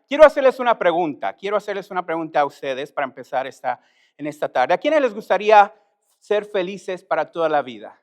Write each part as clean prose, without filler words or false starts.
quiero hacerles una pregunta. Quiero hacerles una pregunta a ustedes para empezar en esta tarde. ¿A quiénes les gustaría ser felices para toda la vida?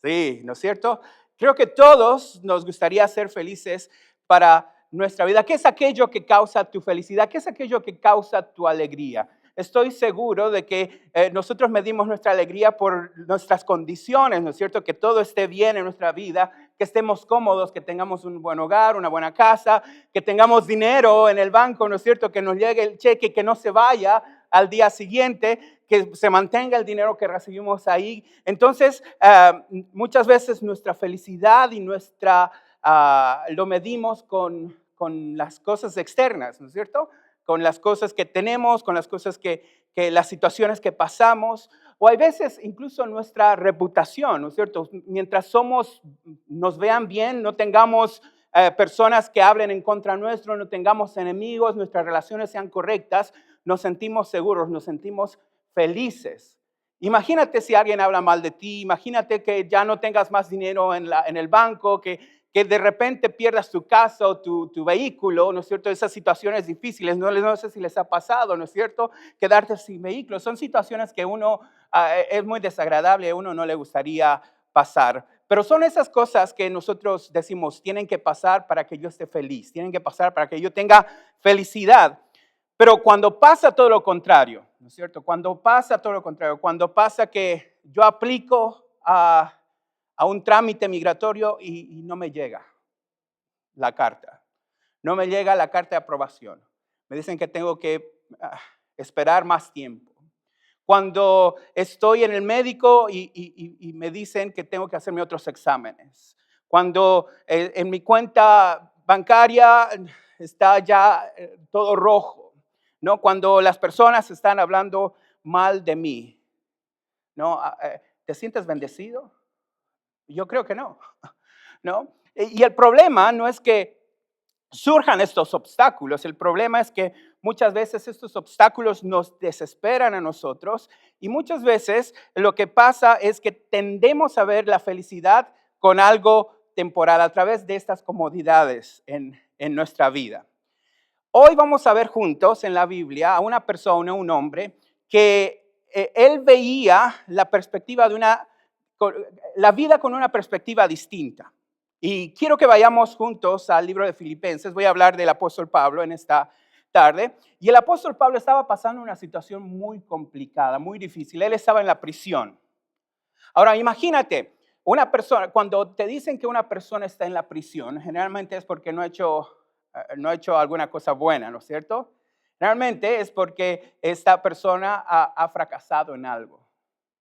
Sí, ¿no es cierto? Creo que todos nos gustaría ser felices para nuestra vida. ¿Qué es aquello que causa tu felicidad? ¿Qué es aquello que causa tu alegría? Estoy seguro de que nosotros medimos nuestra alegría por nuestras condiciones, ¿no es cierto? Que todo esté bien en nuestra vida, que estemos cómodos, que tengamos un buen hogar, una buena casa, que tengamos dinero en el banco, ¿no es cierto? Que nos llegue el cheque, que no se vaya al día siguiente, que se mantenga el dinero que recibimos ahí. Entonces, muchas veces nuestra felicidad y lo medimos con las cosas externas, ¿no es cierto? Con las cosas que tenemos, con las cosas las situaciones que pasamos, o hay veces incluso nuestra reputación, ¿no es cierto? Mientras nos vean bien, no tengamos personas que hablen en contra nuestro, no tengamos enemigos, nuestras relaciones sean correctas, nos sentimos seguros, nos sentimos felices. Imagínate si alguien habla mal de ti, imagínate que ya no tengas más dinero en el banco, que de repente pierdas tu casa o tu vehículo, ¿no es cierto? Esas situaciones difíciles, no sé si les ha pasado, ¿no es cierto? Quedarte sin vehículo, son situaciones que es muy desagradable, a uno no le gustaría pasar. Pero son esas cosas que nosotros decimos, tienen que pasar para que yo esté feliz, tienen que pasar para que yo tenga felicidad. Pero cuando pasa todo lo contrario, ¿no es cierto? Cuando pasa todo lo contrario, cuando pasa que yo aplico a un trámite migratorio y no me llega la carta, no me llega la carta de aprobación. Me dicen que tengo que esperar más tiempo. Cuando estoy en el médico y me dicen que tengo que hacerme otros exámenes. Cuando en mi cuenta bancaria está ya todo rojo, ¿no? Cuando las personas están hablando mal de mí, ¿no? ¿Te sientes bendecido? Yo creo que no, ¿no? Y el problema no es que surjan estos obstáculos, el problema es que muchas veces estos obstáculos nos desesperan a nosotros y muchas veces lo que pasa es que tendemos a ver la felicidad con algo temporal a través de estas comodidades en nuestra vida. Hoy vamos a ver juntos en la Biblia a una persona, un hombre, que él veía la perspectiva la vida con una perspectiva distinta. Y quiero que vayamos juntos al libro de Filipenses. Voy a hablar del apóstol Pablo en esta tarde. Y el apóstol Pablo estaba pasando una situación muy complicada, muy difícil. Él estaba en la prisión. Ahora, imagínate, una persona, cuando te dicen que una persona está en la prisión, generalmente es porque no ha hecho alguna cosa buena, ¿no es cierto? Realmente es porque esta persona ha fracasado en algo,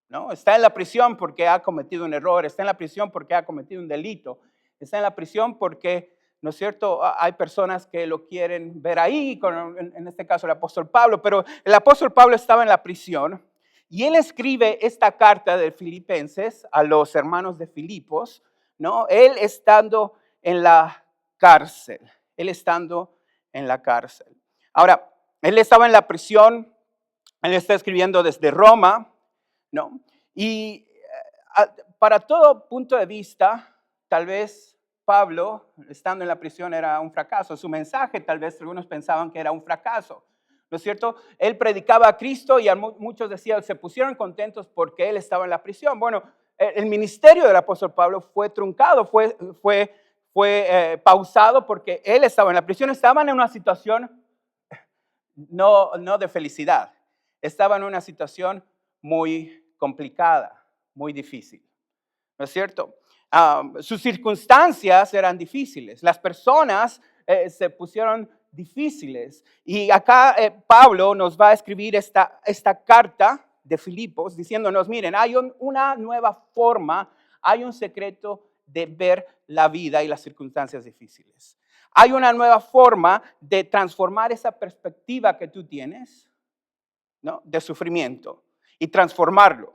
¿no? Está en la prisión porque ha cometido un error, está en la prisión porque ha cometido un delito, está en la prisión porque, ¿no es cierto?, hay personas que lo quieren ver ahí, en este caso el apóstol Pablo, pero el apóstol Pablo estaba en la prisión y él escribe esta carta de Filipenses a los hermanos de Filipos, ¿no? Él estando en la cárcel, él estando en la cárcel. Ahora, él estaba en la prisión, él está escribiendo desde Roma, ¿no? Y para todo punto de vista, tal vez Pablo, estando en la prisión, era un fracaso. Su mensaje, tal vez algunos pensaban que era un fracaso, ¿no es cierto? Él predicaba a Cristo y muchos decían, se pusieron contentos porque él estaba en la prisión. Bueno, el ministerio del apóstol Pablo fue truncado, fue pausado porque él estaba en la prisión. Estaban en una situación no de felicidad, estaban en una situación muy complicada, muy difícil, ¿no es cierto? Sus circunstancias eran difíciles, las personas se pusieron difíciles y acá Pablo nos va a escribir esta carta de Filipos diciéndonos, miren, hay una nueva forma, hay un secreto de ver la vida y las circunstancias difíciles. Hay una nueva forma de transformar esa perspectiva que tú tienes, ¿no?, de sufrimiento y transformarlo.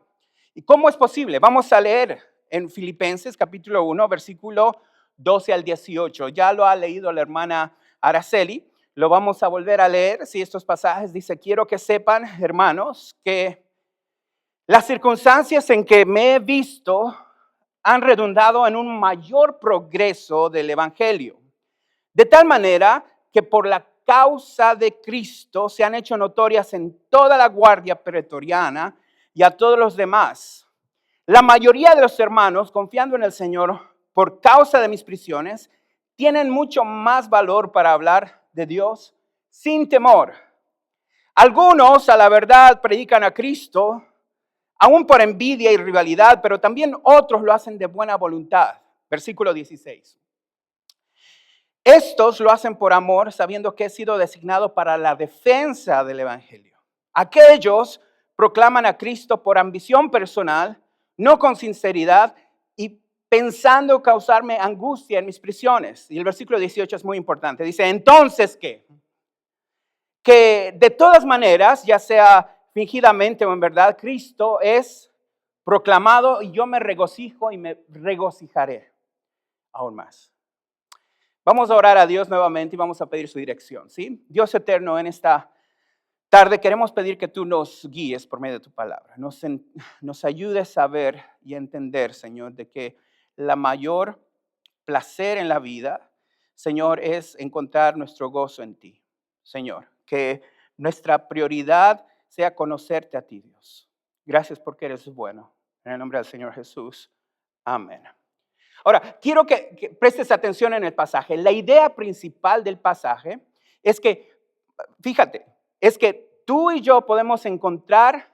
¿Y cómo es posible? Vamos a leer en Filipenses capítulo 1, versículo 12 al 18. Ya lo ha leído la hermana Araceli. Lo vamos a volver a leer. Si estos pasajes dice, quiero que sepan, hermanos, que las circunstancias en que me he visto han redundado en un mayor progreso del evangelio. De tal manera que por la causa de Cristo se han hecho notorias en toda la guardia pretoriana y a todos los demás. La mayoría de los hermanos, confiando en el Señor por causa de mis prisiones, tienen mucho más valor para hablar de Dios sin temor. Algunos, a la verdad, predican a Cristo, aún por envidia y rivalidad, pero también otros lo hacen de buena voluntad. Versículo 16. Estos lo hacen por amor, sabiendo que he sido designado para la defensa del evangelio. Aquellos proclaman a Cristo por ambición personal, no con sinceridad y pensando causarme angustia en mis prisiones. Y el versículo 18 es muy importante. Dice, entonces, ¿qué? Que de todas maneras, ya sea fingidamente o en verdad, Cristo es proclamado y yo me regocijo y me regocijaré aún más. Vamos a orar a Dios nuevamente y vamos a pedir su dirección, ¿sí? Dios eterno, en esta tarde queremos pedir que tú nos guíes por medio de tu palabra. Nos ayudes a ver y a entender, Señor, de que la mayor placer en la vida, Señor, es encontrar nuestro gozo en ti, Señor. Que nuestra prioridad sea conocerte a ti, Dios. Gracias porque eres bueno. En el nombre del Señor Jesús. Amén. Ahora, quiero que prestes atención en el pasaje. La idea principal del pasaje es que, fíjate, es que tú y yo podemos encontrar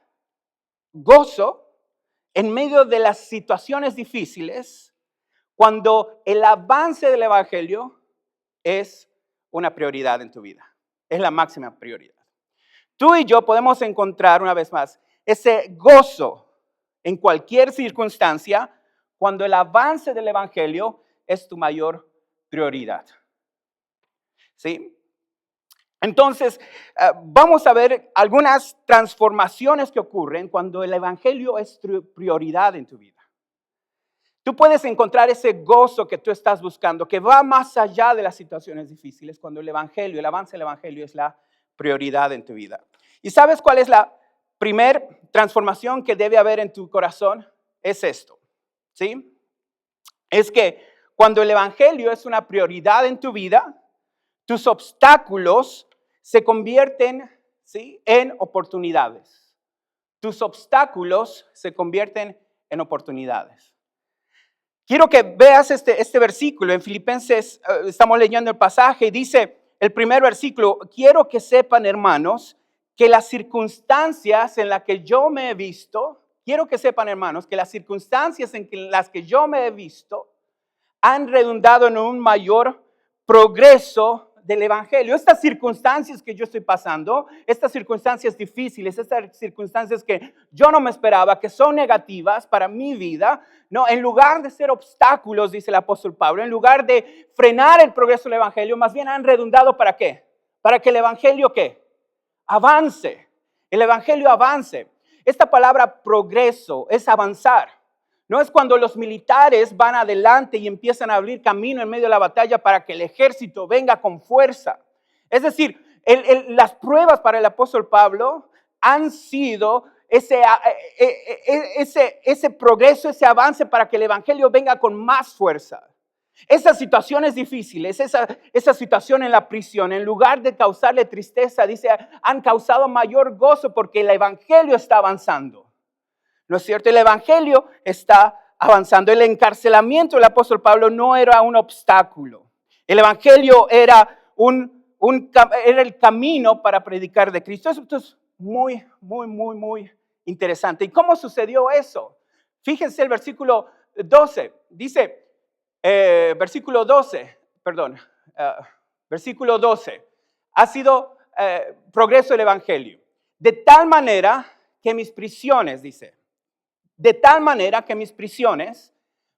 gozo en medio de las situaciones difíciles cuando el avance del evangelio es una prioridad en tu vida. Es la máxima prioridad. Tú y yo podemos encontrar, una vez más, ese gozo en cualquier circunstancia cuando el avance del evangelio es tu mayor prioridad. ¿Sí? Entonces, vamos a ver algunas transformaciones que ocurren cuando el evangelio es prioridad en tu vida. Tú puedes encontrar ese gozo que tú estás buscando, que va más allá de las situaciones difíciles, cuando el avance del evangelio es la prioridad en tu vida. ¿Y sabes cuál es la primer transformación que debe haber en tu corazón? Es esto, ¿sí? Es que cuando el evangelio es una prioridad en tu vida, tus obstáculos se convierten, ¿sí?, en oportunidades. Tus obstáculos se convierten en oportunidades. Quiero que veas este versículo en Filipenses, estamos leyendo el pasaje y dice el primer versículo, quiero que sepan, hermanos, que las circunstancias en las que yo me he visto, quiero que sepan, hermanos, que las circunstancias en las que yo me he visto han redundado en un mayor progreso del evangelio. Estas circunstancias que yo estoy pasando, estas circunstancias difíciles, estas circunstancias que yo no me esperaba, que son negativas para mi vida, no, en lugar de ser obstáculos, dice el apóstol Pablo, en lugar de frenar el progreso del evangelio, más bien han redundado ¿para qué? Para que el evangelio ¿qué? Avance. El evangelio avance. Esta palabra progreso es avanzar. No es cuando los militares van adelante y empiezan a abrir camino en medio de la batalla para que el ejército venga con fuerza. Es decir, las pruebas para el apóstol Pablo han sido ese progreso, ese avance para que el evangelio venga con más fuerza. Esas situaciones difíciles, esa situación en la prisión, en lugar de causarle tristeza, dice, han causado mayor gozo porque el evangelio está avanzando. ¿No es cierto? El evangelio está avanzando. El encarcelamiento del apóstol Pablo no era un obstáculo. El evangelio era el camino para predicar de Cristo. Esto es muy interesante. ¿Y cómo sucedió eso? Fíjense el versículo 12. Dice, versículo 12, ha sido progreso del evangelio. De tal manera que mis prisiones, dice,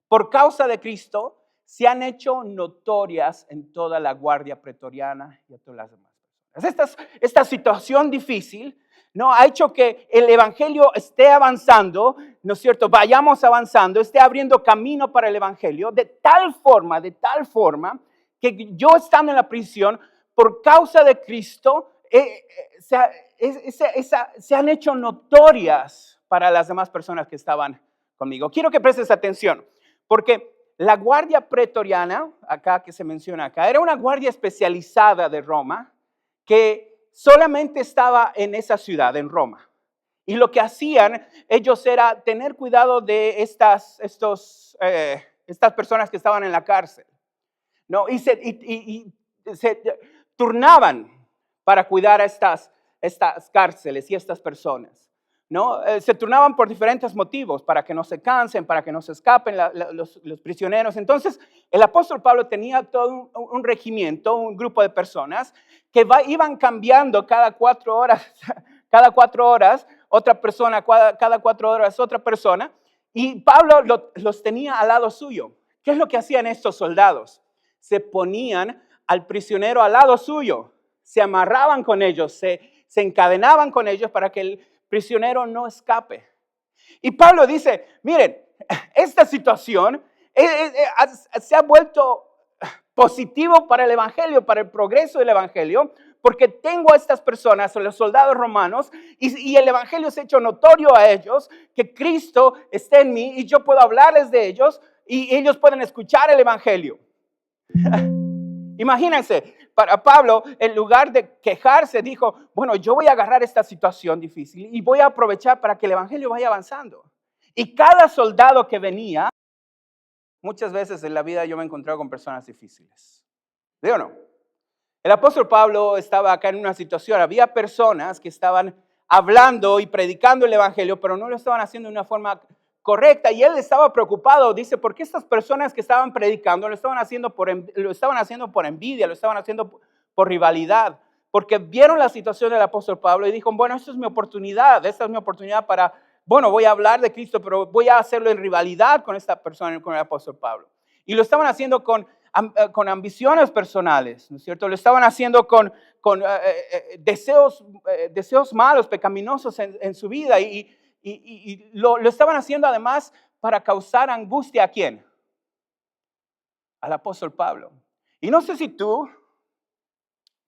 por causa de Cristo, se han hecho notorias en toda la guardia pretoriana y a todas las demás personas. Esta situación difícil, ¿no?, ha hecho que el evangelio esté avanzando, ¿no es cierto? Vayamos avanzando, esté abriendo camino para el evangelio, de tal forma que yo estando en la prisión, por causa de Cristo, se han hecho notorias para las demás personas que estaban conmigo. Quiero que prestes atención, porque la guardia pretoriana, acá que se menciona acá, era una guardia especializada de Roma, que solamente estaba en esa ciudad, en Roma. Y lo que hacían ellos era tener cuidado de estas personas que estaban en la cárcel, ¿no? Y se turnaban para cuidar a estas cárceles y estas personas, ¿no? Se turnaban por diferentes motivos, para que no se cansen, para que no se escapen los prisioneros. Entonces, el apóstol Pablo tenía todo un regimiento, un grupo de personas que iban cambiando cada 4 horas, cada 4 horas, otra persona, cada 4 horas otra persona, y Pablo los tenía al lado suyo. ¿Qué es lo que hacían estos soldados? Se ponían al prisionero al lado suyo, se amarraban con ellos, se encadenaban con ellos para que el prisionero no escape. Y Pablo dice, miren, esta situación se ha vuelto positivo para el evangelio, para el progreso del evangelio, porque tengo a estas personas, los soldados romanos, y el evangelio se ha hecho notorio a ellos, que Cristo está en mí y yo puedo hablarles de ellos y ellos pueden escuchar el evangelio. Imagínense, para Pablo, en lugar de quejarse, dijo, bueno, yo voy a agarrar esta situación difícil y voy a aprovechar para que el evangelio vaya avanzando. Y cada soldado que venía, muchas veces en la vida yo me he encontrado con personas difíciles. ¿Sí o no? El apóstol Pablo estaba acá en una situación, había personas que estaban hablando y predicando el evangelio, pero no lo estaban haciendo de una forma correcta, y él estaba preocupado. Dice, ¿por qué estas personas que estaban predicando lo estaban haciendo por envidia, lo estaban haciendo por rivalidad? Porque vieron la situación del apóstol Pablo y dijo, bueno, esta es mi oportunidad para, bueno, voy a hablar de Cristo, pero voy a hacerlo en rivalidad con esta persona, con el apóstol Pablo. Y lo estaban haciendo con ambiciones personales, ¿no es cierto? Lo estaban haciendo con deseos malos, pecaminosos en su vida, y lo estaban haciendo además para causar angustia ¿a quién? Al apóstol Pablo. Y no sé si tú,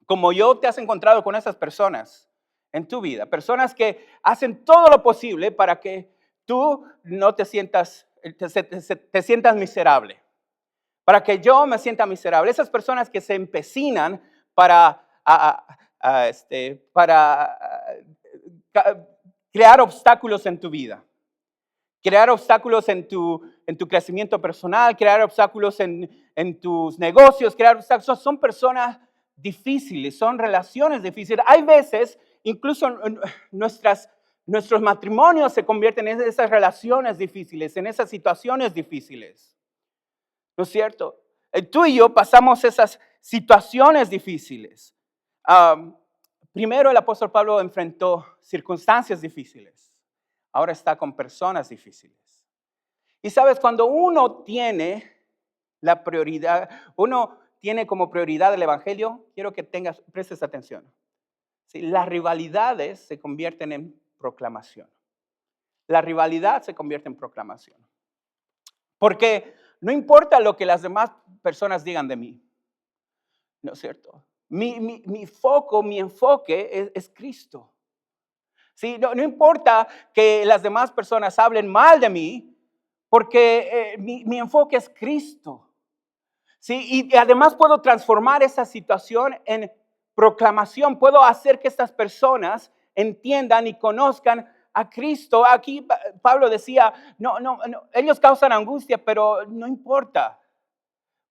como yo, te has encontrado con esas personas en tu vida, personas que hacen todo lo posible para que tú no te sientas miserable, para que yo me sienta miserable. Esas personas que se empecinan para crear obstáculos en tu vida, crear obstáculos en tu crecimiento personal, crear obstáculos en tus negocios, crear obstáculos. Son personas difíciles, son relaciones difíciles. Hay veces, incluso nuestros matrimonios se convierten en esas relaciones difíciles, en esas situaciones difíciles. ¿No es cierto? Tú y yo pasamos esas situaciones difíciles. Primero el apóstol Pablo enfrentó circunstancias difíciles. Ahora está con personas difíciles. Y sabes, cuando uno tiene la prioridad, uno tiene como prioridad el evangelio, quiero que prestes atención. ¿Sí? Las rivalidades se convierten en proclamación. La rivalidad se convierte en proclamación. Porque no importa lo que las demás personas digan de mí, ¿no es cierto? Mi foco, mi enfoque es Cristo. ¿Sí? No importa que las demás personas hablen mal de mí, porque mi enfoque es Cristo. ¿Sí? Y además puedo transformar esa situación en proclamación. Puedo hacer que estas personas entiendan y conozcan a Cristo. Aquí Pablo decía, no, ellos causan angustia, pero no importa,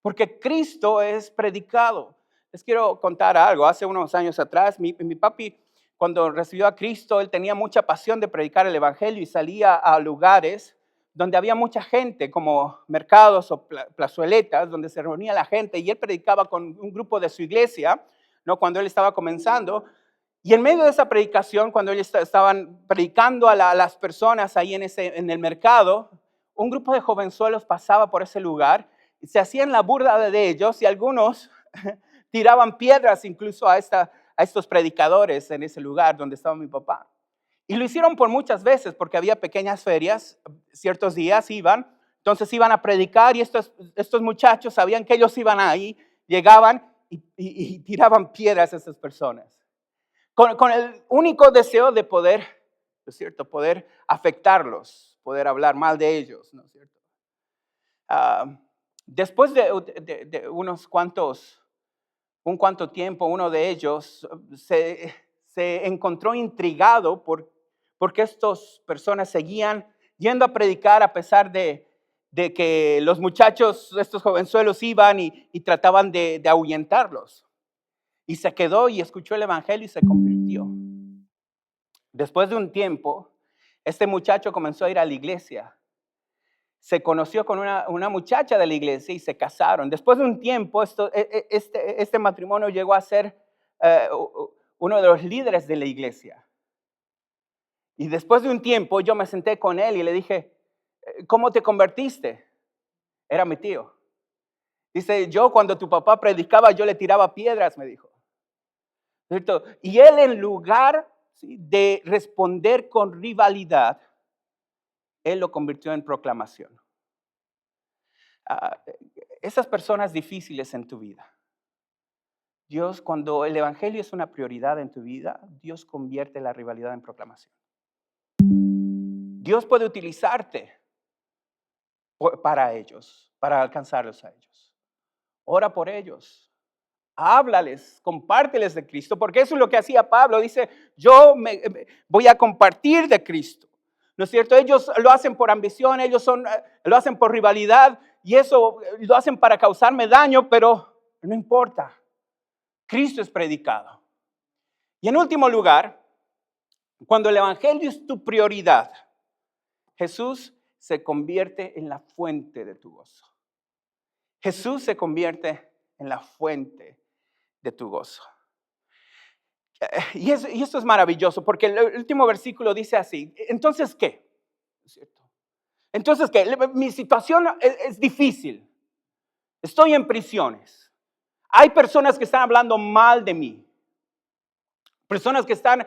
porque Cristo es predicado. Les quiero contar algo. Hace unos años atrás, mi papi, cuando recibió a Cristo, él tenía mucha pasión de predicar el evangelio y salía a lugares donde había mucha gente, como mercados o plazueletas, donde se reunía la gente, y él predicaba con un grupo de su iglesia, ¿no? Cuando él estaba comenzando. Y en medio de esa predicación, cuando ellos estaban predicando a las personas ahí en el mercado, un grupo de jovenzuelos pasaba por ese lugar y se hacían la burla de ellos, y algunos tiraban piedras incluso a estos predicadores en ese lugar donde estaba mi papá. Y lo hicieron por muchas veces, porque había pequeñas ferias, ciertos días entonces iban a predicar, y estos muchachos sabían que ellos iban ahí, llegaban y tiraban piedras a esas personas. Con el único deseo de poder, ¿no es cierto?, poder afectarlos, poder hablar mal de ellos, ¿no es cierto? Después de unos cuantos un cuanto tiempo, uno de ellos se encontró intrigado porque estas personas seguían yendo a predicar a pesar de que los muchachos, estos jovenzuelos, iban y trataban de ahuyentarlos. Y se quedó y escuchó el evangelio y se convirtió. Después de un tiempo, este muchacho comenzó a ir a la iglesia. Se conoció con una muchacha de la iglesia y se casaron. Después de un tiempo, este matrimonio llegó a ser uno de los líderes de la iglesia. Y después de un tiempo, yo me senté con él y le dije, ¿cómo te convertiste? Era mi tío. Dice, yo cuando tu papá predicaba, yo le tiraba piedras, me dijo. ¿Cierto? Y él, en lugar, ¿sí?, de responder con rivalidad, él lo convirtió en proclamación. Esas personas difíciles en tu vida. Dios, cuando el evangelio es una prioridad en tu vida, Dios convierte la rivalidad en proclamación. Dios puede utilizarte para ellos, para alcanzarlos a ellos. Ora por ellos. Háblales, compárteles de Cristo, porque eso es lo que hacía Pablo. Dice, yo voy a compartir de Cristo. ¿No es cierto? Ellos lo hacen por ambición, lo hacen por rivalidad y eso lo hacen para causarme daño, pero no importa. Cristo es predicado. Y en último lugar, cuando el evangelio es tu prioridad, Jesús se convierte en la fuente de tu gozo. Jesús se convierte en la fuente de tu gozo. Y esto es maravilloso porque el último versículo dice así, ¿entonces qué? ¿Cierto? Entonces qué, mi situación es difícil, estoy en prisiones, hay personas que están hablando mal de mí, personas que están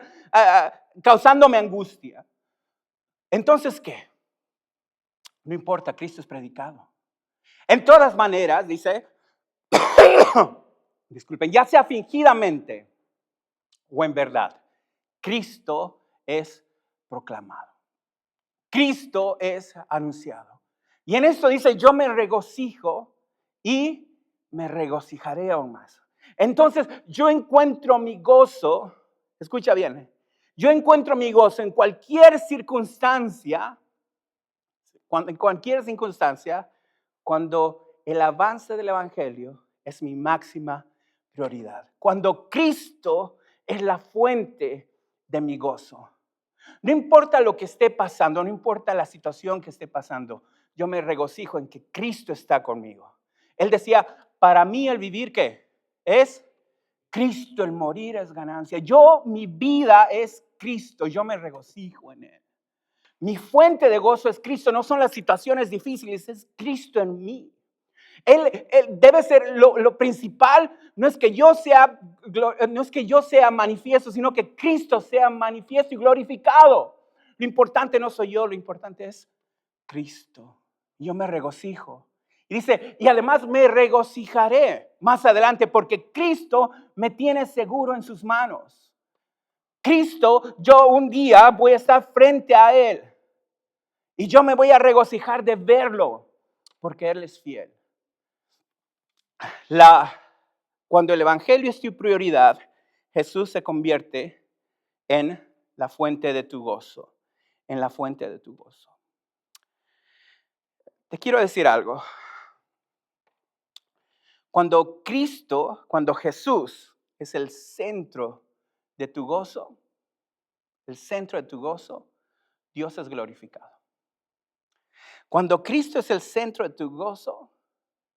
causándome angustia. Entonces qué, no importa, Cristo es predicado. En todas maneras, dice, disculpen, ya sea fingidamente o en verdad, Cristo es proclamado. Cristo es anunciado. Y en esto dice, yo me regocijo y me regocijaré aún más. Entonces yo encuentro mi gozo, escucha bien, yo encuentro mi gozo en cualquier circunstancia, cuando el avance del evangelio es mi máxima prioridad. Cuando Cristo es la fuente de mi gozo. No importa lo que esté pasando, no importa la situación que esté pasando, yo me regocijo en que Cristo está conmigo. Él decía, para mí el vivir, ¿qué? Es Cristo, el morir es ganancia. Mi vida es Cristo, yo me regocijo en Él. Mi fuente de gozo es Cristo, no son las situaciones difíciles, es Cristo en mí. Él debe ser lo principal, no es que yo sea manifiesto, sino que Cristo sea manifiesto y glorificado. Lo importante no soy yo, lo importante es Cristo. Yo me regocijo. Y dice, y además me regocijaré más adelante porque Cristo me tiene seguro en sus manos. Cristo, yo un día voy a estar frente a Él y yo me voy a regocijar de verlo porque Él es fiel. Cuando el evangelio es tu prioridad, Jesús se convierte en la fuente de tu gozo, en la fuente de tu gozo. Te quiero decir algo. Cuando Jesús es el centro de tu gozo, el centro de tu gozo, Dios es glorificado. Cuando Cristo es el centro de tu gozo,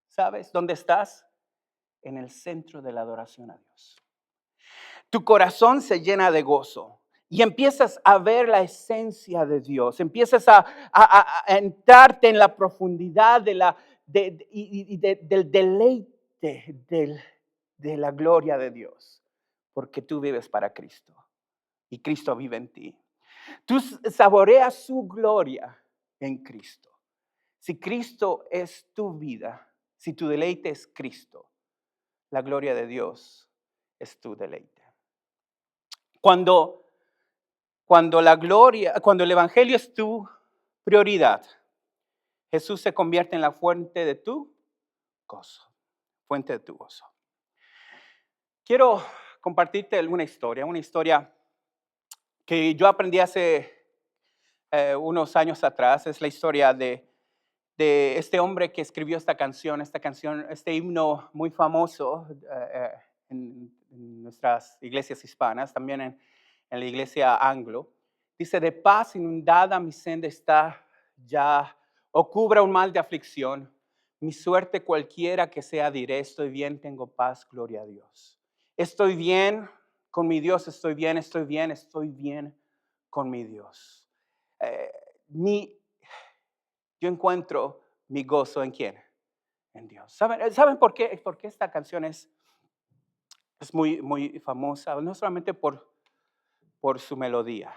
¿sabes dónde estás? En el centro de la adoración a Dios. Tu corazón se llena de gozo y empiezas a ver la esencia de Dios. Empiezas a entrarte en la profundidad del deleite de la gloria de Dios. Porque tú vives para Cristo y Cristo vive en ti. Tú saboreas su gloria en Cristo. Si Cristo es tu vida, si tu deleite es Cristo, la gloria de Dios es tu deleite. Cuando el evangelio es tu prioridad, Jesús se convierte en la fuente de tu gozo. Fuente de tu gozo. Quiero compartirte una historia que yo aprendí hace unos años atrás. Es la historia de este hombre que escribió este himno muy famoso en nuestras iglesias hispanas, también en la iglesia anglo. Dice: de paz inundada mi senda está ya, o cubra un mal de aflicción. Mi suerte cualquiera que sea diré, estoy bien, tengo paz, gloria a Dios. Estoy bien con mi Dios, estoy bien, estoy bien, estoy bien con mi Dios. Eh, mi, yo encuentro mi gozo ¿en quién? En Dios. ¿Saben por qué esta canción es muy, muy famosa? No solamente por su melodía,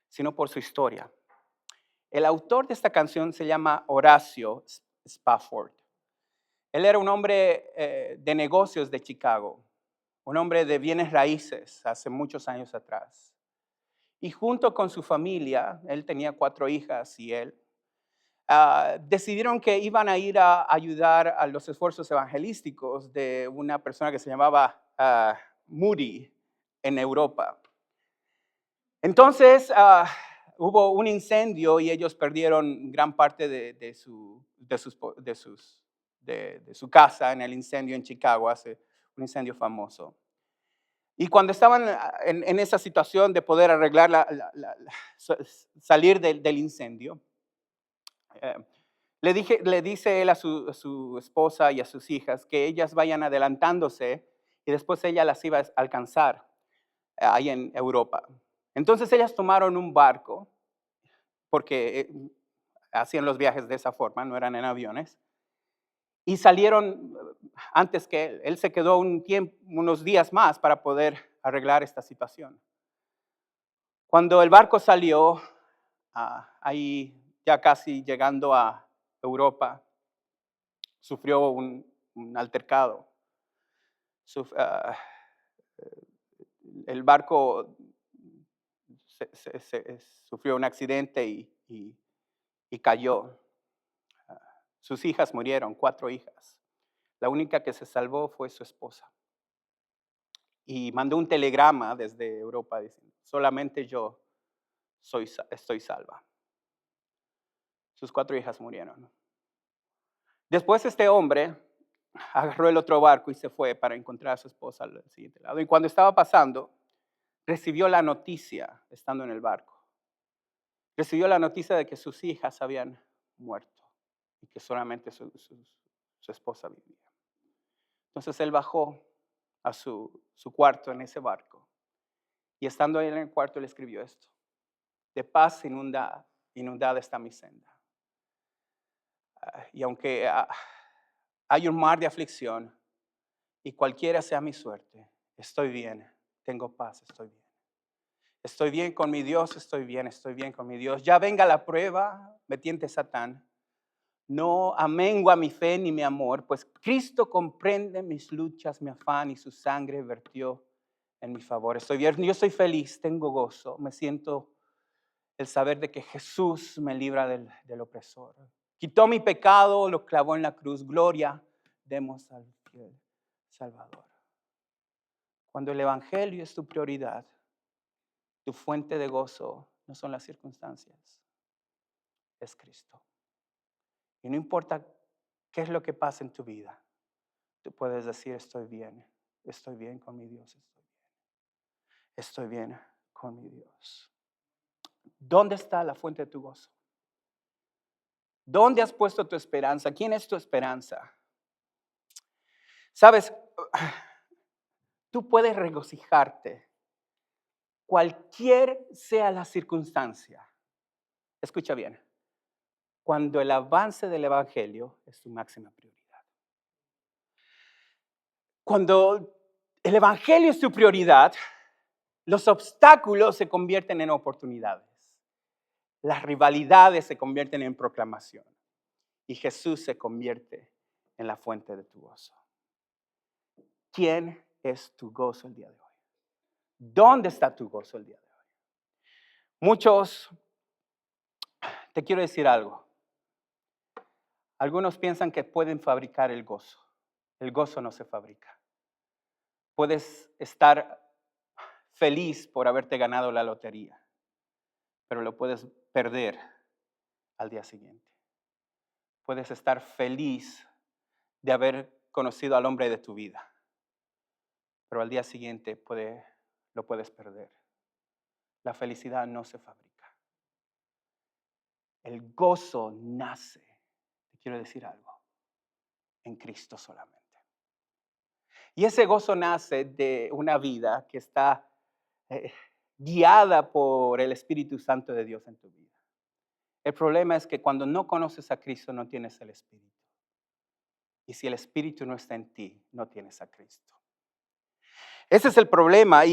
sino por su historia. El autor de esta canción se llama Horacio Spafford. Él era un hombre de negocios de Chicago, un hombre de bienes raíces hace muchos años atrás. Y junto con su familia, él tenía 4 hijas y él, decidieron que iban a ir a ayudar a los esfuerzos evangelísticos de una persona que se llamaba Moody en Europa. Entonces hubo un incendio y ellos perdieron gran parte de su casa en el incendio en Chicago, hace un incendio famoso. Y cuando estaban en esa situación de poder arreglar, salir del incendio, eh, le dice él a su esposa y a sus hijas que ellas vayan adelantándose y después ella las iba a alcanzar ahí en Europa. Entonces ellas tomaron un barco, porque hacían los viajes de esa forma, no eran en aviones, y salieron antes que él. Él se quedó unos días más para poder arreglar esta situación. Cuando el barco salió, ahí ya casi llegando a Europa, sufrió un altercado. El barco sufrió un accidente y cayó. Sus hijas murieron, 4 hijas. La única que se salvó fue su esposa. Y mandó un telegrama desde Europa diciendo: solamente yo estoy salva. Sus 4 hijas murieron. Después este hombre agarró el otro barco y se fue para encontrar a su esposa al siguiente lado. Y cuando estaba pasando, recibió la noticia, estando en el barco, recibió la noticia de que sus hijas habían muerto y que solamente su esposa vivía. Entonces él bajó a su cuarto en ese barco y estando ahí en el cuarto le escribió esto: de paz inundada está mi senda. Y aunque hay un mar de aflicción y cualquiera sea mi suerte, estoy bien, tengo paz, estoy bien. Estoy bien con mi Dios, estoy bien con mi Dios. Ya venga la prueba, me tiente Satán. No amengua mi fe ni mi amor, pues Cristo comprende mis luchas, mi afán, y su sangre vertió en mi favor. Estoy bien, yo estoy feliz, tengo gozo, me siento el saber de que Jesús me libra del opresor. Quitó mi pecado, lo clavó en la cruz. Gloria demos al fiel Salvador. Cuando el evangelio es tu prioridad, tu fuente de gozo no son las circunstancias, es Cristo. Y no importa qué es lo que pasa en tu vida, tú puedes decir: estoy bien con mi Dios, estoy bien con mi Dios. ¿Dónde está la fuente de tu gozo? ¿Dónde has puesto tu esperanza? ¿Quién es tu esperanza? Sabes, tú puedes regocijarte cualquier sea la circunstancia. Escucha bien, cuando el avance del evangelio es tu máxima prioridad. Cuando el evangelio es tu prioridad, los obstáculos se convierten en oportunidades. Las rivalidades se convierten en proclamación. Y Jesús se convierte en la fuente de tu gozo. ¿Quién es tu gozo el día de hoy? ¿Dónde está tu gozo el día de hoy? Muchos, te quiero decir algo. Algunos piensan que pueden fabricar el gozo. El gozo no se fabrica. Puedes estar feliz por haberte ganado la lotería, pero lo puedes perder al día siguiente. Puedes estar feliz de haber conocido al hombre de tu vida, pero al día siguiente lo puedes perder. La felicidad no se fabrica. El gozo nace, te quiero decir algo, en Cristo solamente. Y ese gozo nace de una vida que está eh, guiada por el Espíritu Santo de Dios en tu vida. El problema es que cuando no conoces a Cristo no tienes el Espíritu. Y si el Espíritu no está en ti, no tienes a Cristo. Ese es el problema,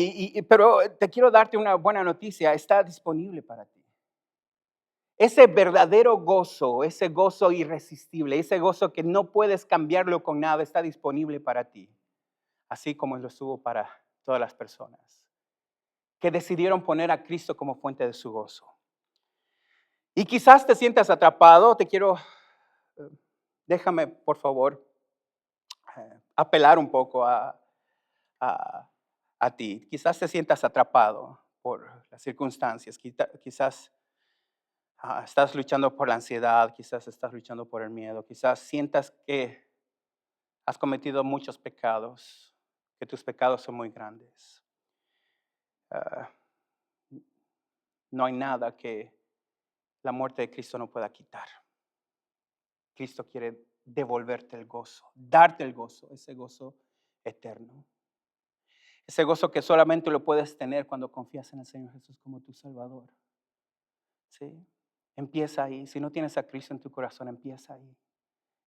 pero te quiero darte una buena noticia, está disponible para ti. Ese verdadero gozo, ese gozo irresistible, ese gozo que no puedes cambiarlo con nada, está disponible para ti. Así como lo estuvo para todas las personas que decidieron poner a Cristo como fuente de su gozo. Y quizás te sientas atrapado, déjame por favor apelar un poco a, a ti. Quizás te sientas atrapado por las circunstancias, quizás estás luchando por la ansiedad, quizás estás luchando por el miedo, quizás sientas que has cometido muchos pecados, que tus pecados son muy grandes. Ah, no hay nada que la muerte de Cristo no pueda quitar. Cristo quiere devolverte el gozo, darte el gozo, ese gozo eterno. Ese gozo que solamente lo puedes tener cuando confías en el Señor Jesús como tu Salvador. ¿Sí? Empieza ahí. Si no tienes a Cristo en tu corazón, empieza ahí.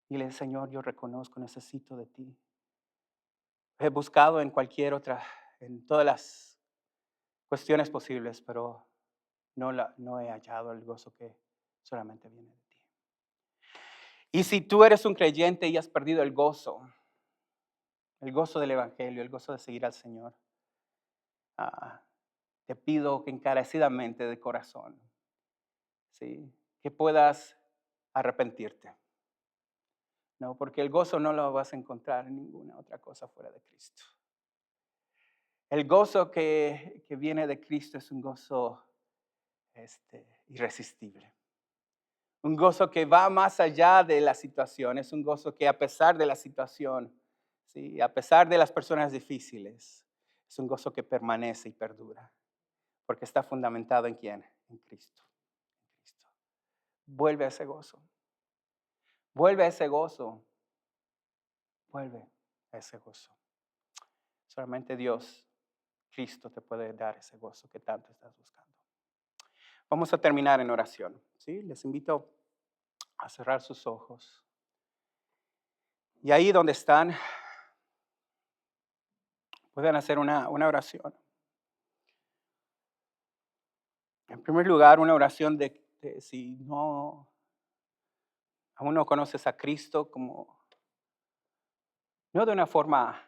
Dile, Señor, yo reconozco, necesito de ti. He buscado en todas las cuestiones posibles, pero no he hallado el gozo que solamente viene de ti. Y si tú eres un creyente y has perdido el gozo del Evangelio, el gozo de seguir al Señor, te pido que encarecidamente de corazón, ¿sí?, que puedas arrepentirte. No, porque el gozo no lo vas a encontrar en ninguna otra cosa fuera de Cristo. El gozo que viene de Cristo es un gozo irresistible. Un gozo que va más allá de la situación. Es un gozo que a pesar de la situación, ¿sí?, a pesar de las personas difíciles, es un gozo que permanece y perdura. Porque está fundamentado ¿en quién? En Cristo. Vuelve a ese gozo. Vuelve a ese gozo. Vuelve a ese gozo. Solamente Dios, Cristo, te puede dar ese gozo que tanto estás buscando. Vamos a terminar en oración. ¿Sí? Les invito a cerrar sus ojos. Y ahí donde están, pueden hacer una oración. En primer lugar, una oración de si aún no conoces a Cristo, no de una forma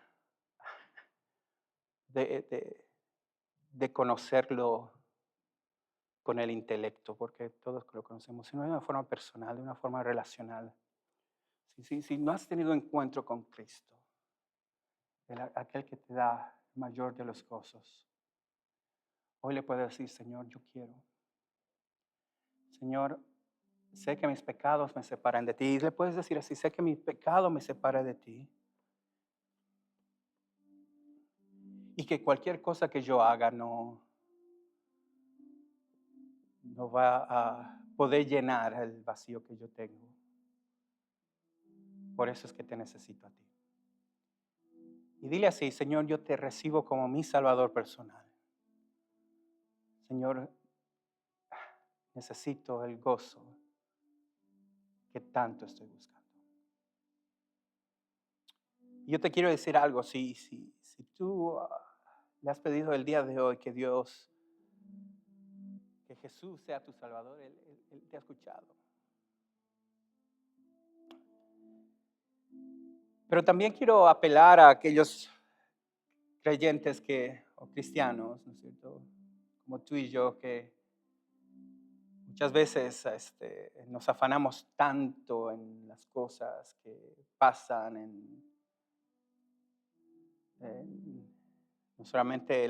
de conocerlo con el intelecto, porque todos lo conocemos, sino de una forma personal, de una forma relacional. Si no has tenido encuentro con Cristo, aquel que te da el mayor de los gozos, hoy le puedes decir, Señor, yo quiero. Señor, sé que mis pecados me separan de ti. Y le puedes decir así, sé que mi pecado me separa de ti. Y que cualquier cosa que yo haga no va a poder llenar el vacío que yo tengo. Por eso es que te necesito a ti. Y dile así, Señor, yo te recibo como mi Salvador personal. Señor, necesito el gozo que tanto estoy buscando. Y yo te quiero decir algo, si tú le has pedido el día de hoy que Jesús sea tu Salvador, Él te ha escuchado. Pero también quiero apelar a aquellos creyentes o cristianos, ¿no es cierto?, como tú y yo, que muchas veces nos afanamos tanto en las cosas que pasan en no solamente